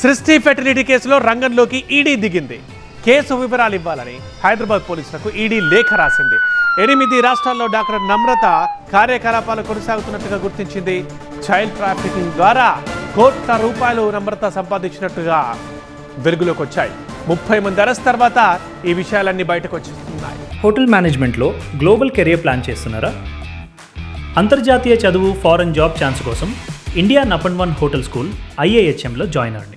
సృష్టి ఫెర్టిలిటీ కేసులో రంగంలోకి ఈడీ దిగింది. కేసు వివరాలు ఇవ్వాలని హైదరాబాద్ పోలీసులకు ఈడీ లేఖ రాసింది. 8 రాష్ట్రాల్లో డాక్టర్ నమ్రత కార్యకలాపాలు కొనసాగుతున్నట్టుగా గుర్తించింది. చైల్డ్ ట్రాఫికింగ్ ద్వారా కోట్ల రూపాయలు నమ్రత సంపాదించినట్టుగా వెలుగులోకి వచ్చాయి. 30 మంది అరెస్ట్ తర్వాత ఈ విషయాలన్నీ బయటకు వచ్చేస్తున్నాయి. హోటల్ మేనేజ్మెంట్లో గ్లోబల్ కెరియర్ ప్లాన్ చేస్తున్నారా? అంతర్జాతీయ చదువు, ఫారెన్ జాబ్ ఛాన్స్ కోసం ఇండియా నంబర్ 1 హోటల్ స్కూల్ IIHMలో జాయిన్ అవ్వండి.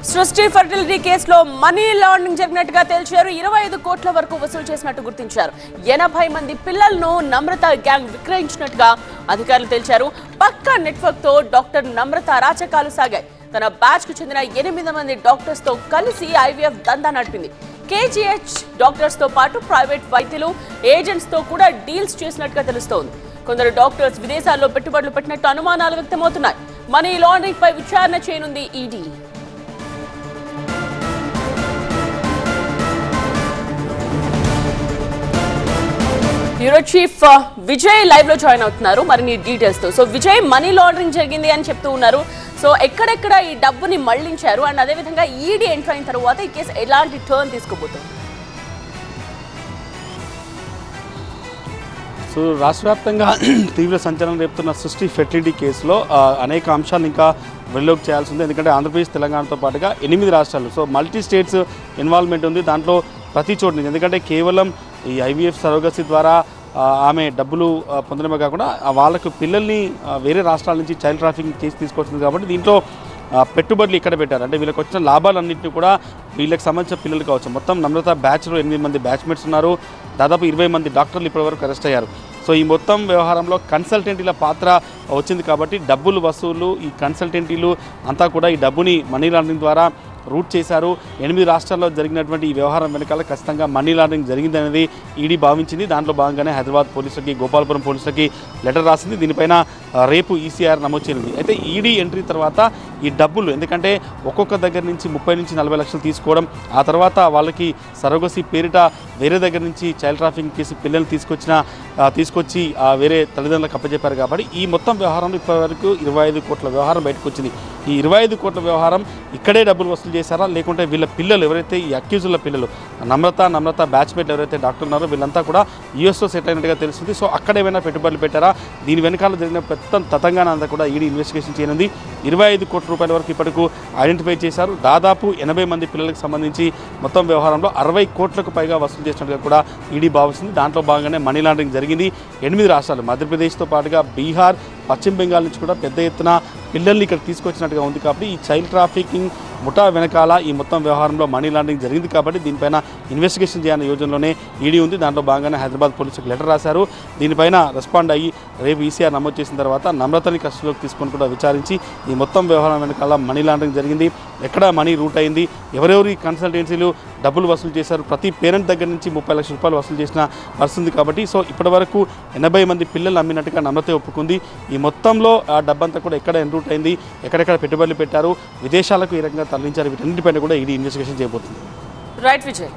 సృష్టి ఫెర్టిలిటీ కేసులో మనీ లాండరింగ్ జరిగినట్టుగా తేల్చారు. 25 కోట్ల వరకు వసూలు చేసినట్టు గుర్తించారు. 80 మంది పిల్లలను నమ్రత గ్యాంగ్ విక్రయించినట్టుగా అధికారులు తేల్చారు. పక్కా నెట్వర్క్ తో డాక్టర్ నమ్రత అరాచకాలు సాగాయి. తన బ్యాచ్ కు చెందిన 8 మంది డాక్టర్స్ తో కలిసి IVF దందా నడిపింది. KGH డాక్టర్స్ తో పాటు ప్రైవేట్ వైద్యులు, ఏజెంట్స్ తో కూడా డీల్స్ చేసినట్టుగా తెలుస్తోంది. కొందరు డాక్టర్స్ విదేశాల్లో పెట్టుబడులు పెట్టినట్టు అనుమానాలు వ్యక్తమవుతున్నాయి. మనీ లాండరింగ్ పై విచారణ చేయనుంది ED. Bureau chief Vijay live లో జాయిన్ అవుతున్నారు మరిన్ని డీటెయిల్స్ తో. సో విజయ్, మనీ లాండరింగ్ జరిగింది అని చెప్తూ ఉన్నారు. సో ఎక్కడెక్కడ ఈ డబ్బుని మళ్లించారు అండ్ అదేవిధంగా ఈడీ ఎంటర్ అయిన తర్వాత ఈ కేసు ఎలాంటి టర్న్ తీసుకోబోతుంది? సో రాష్ట్ర వ్యాప్తంగా తీవ్ర సంచలనం రేపుతున్న సృష్టి ఫెర్టిలిటీ కేసులో అనేక అంశాలు ఇంకా వెలుగులోకి చేయాల్సి ఉంది. ఎందుకంటే ఆంధ్రప్రదేశ్, తెలంగాణతో పాటుగా 8 రాష్ట్రాలు, సో మల్టీ స్టేట్స్ ఇన్వాల్వ్మెంట్ ఉంది దాంట్లో ప్రతి చోటు నుంచి. ఎందుకంటే కేవలం ఈ IVF సరోగసీ ద్వారా ఆమె డబ్బులు పొందడమే కాకుండా వాళ్ళకు పిల్లల్ని వేరే రాష్ట్రాల నుంచి చైల్డ్ ట్రాఫికింగ్ కేసు తీసుకొచ్చింది. కాబట్టి దీంట్లో పెట్టుబడులు ఇక్కడ పెట్టారు. అంటే వీళ్ళకి వచ్చిన లాభాలన్నింటినీ కూడా వీళ్ళకి సంబంధించిన పిల్లలు కావచ్చు. మొత్తం నమ్రత బ్యాచ్లో 8 మంది బ్యాచ్మేట్స్ ఉన్నారు. దాదాపు 20 మంది డాక్టర్లు ఇప్పటివరకు అరెస్ట్ అయ్యారు. సో ఈ మొత్తం వ్యవహారంలో కన్సల్టెంటీల పాత్ర వచ్చింది. కాబట్టి డబ్బులు వసూలు, ఈ కన్సల్టెంటీలు అంతా కూడా ఈ డబ్బుని మనీ లాండరింగ్ ద్వారా రూట్ చేశారు. 8 రాష్ట్రాల్లో జరిగినటువంటి ఈ వ్యవహారం వెనకాల ఖచ్చితంగా మనీ లాండరింగ్ జరిగిందనేది ఈడీ భావించింది. దాంట్లో భాగంగానే హైదరాబాద్ పోలీసులకి, గోపాలపురం పోలీసులకి లెటర్ రాసింది. దీనిపైన రేపు ECR నమోదు చేరింది. అయితే ఈడీ ఎంట్రీ తర్వాత ఈ డబ్బులు, ఎందుకంటే ఒక్కొక్క దగ్గర నుంచి 30 నుంచి 40 లక్షలు తీసుకోవడం, ఆ తర్వాత వాళ్ళకి సరోగసీ పేరిట వేరే దగ్గర నుంచి చైల్డ్ ట్రాఫికింగ్ కేసు పిల్లల్ని తీసుకొచ్చి వేరే తల్లిదండ్రులకు అప్పచెప్పారు. కాబట్టి ఈ మొత్తం వ్యవహారంలో ఇప్పటివరకు 25 కోట్ల వ్యవహారం బయటకు వచ్చింది. ఈ 25 కోట్ల వ్యవహారం ఇక్కడే డబ్బులు వసూలు చేశారా, లేకుంటే వీళ్ళ పిల్లలు ఎవరైతే ఈ అక్యూజుల పిల్లలు నమ్రత బ్యాచ్మేట్ ఎవరైతే డాక్టర్ ఉన్నారో వీళ్ళంతా కూడా USలో సెటిల్ అయినట్టుగా తెలుస్తుంది. సో అక్కడ ఏమైనా పెట్టుబడులు పెట్టారా, దీని వెనకాల జరిగిన పెద్ద తతంగాన అంతా కూడా ఈడీ ఇన్వెస్టిగేషన్ చేయనుంది. 25 కోట్ల రూపాయల వరకు ఇప్పటికు ఐడెంటిఫై చేశారు. దాదాపు 80 మంది పిల్లలకు సంబంధించి మొత్తం వ్యవహారంలో 60 కోట్లకు పైగా వసూలు చేసినట్టుగా కూడా ఈడీ భావిస్తుంది. దాంట్లో భాగంగానే మనీ లాండరింగ్ జరిగింది. 8 రాష్ట్రాలు, మధ్యప్రదేశ్తో పాటుగా బీహార్, పశ్చిమ బెంగాల్ నుంచి కూడా పెద్ద ఎత్తున పిల్లల్ని ఇక్కడ తీసుకొచ్చినట్టుగా ఉంది. కాబట్టి ఈ చైల్డ్ ట్రాఫికింగ్ ముఠా వెనకాల ఈ మొత్తం వ్యవహారంలో మనీ లాండరింగ్ జరిగింది. కాబట్టి దీనిపైన ఇన్వెస్టిగేషన్ చేయాలనే యోజనలోనే ఈడీ ఉంది. దాంట్లో భాగంగానే హైదరాబాద్ పోలీసులకు లెటర్ రాశారు. దీనిపైన రెస్పాండ్ అయ్యి రేపు ECR నమోదు చేసిన తర్వాత నమ్రతని కస్టడీలోకి తీసుకొని కూడా విచారించి ఈ మొత్తం వ్యవహారం వెనకాల మనీ లాండరింగ్ జరిగింది, ఎక్కడ మనీ రూట్ అయింది, ఎవరెవరి కన్సల్టెన్సీలు డబ్బులు వసూలు చేశారు, ప్రతి పేరెంట్ దగ్గర నుంచి 30 లక్షల రూపాయలు వసూలు చేసిన పరిస్థితి. కాబట్టి సో ఇప్పటి వరకు 80 మంది పిల్లలు అమ్మినట్టుగా నమ్రతే ఒప్పుకుంది. ఈ మొత్తంలో ఆ డబ్బంతా కూడా ఎక్కడ ఎన్రూట్ అయింది, ఎక్కడెక్కడ పెట్టుబడులు పెట్టారు, విదేశాలకు ఈ రకంగా తరలించారు, వీటన్నిటిపైన కూడా ఈడీ ఇన్వెస్టిగేషన్ చేయబోతుంది. రైట్ విజయ్.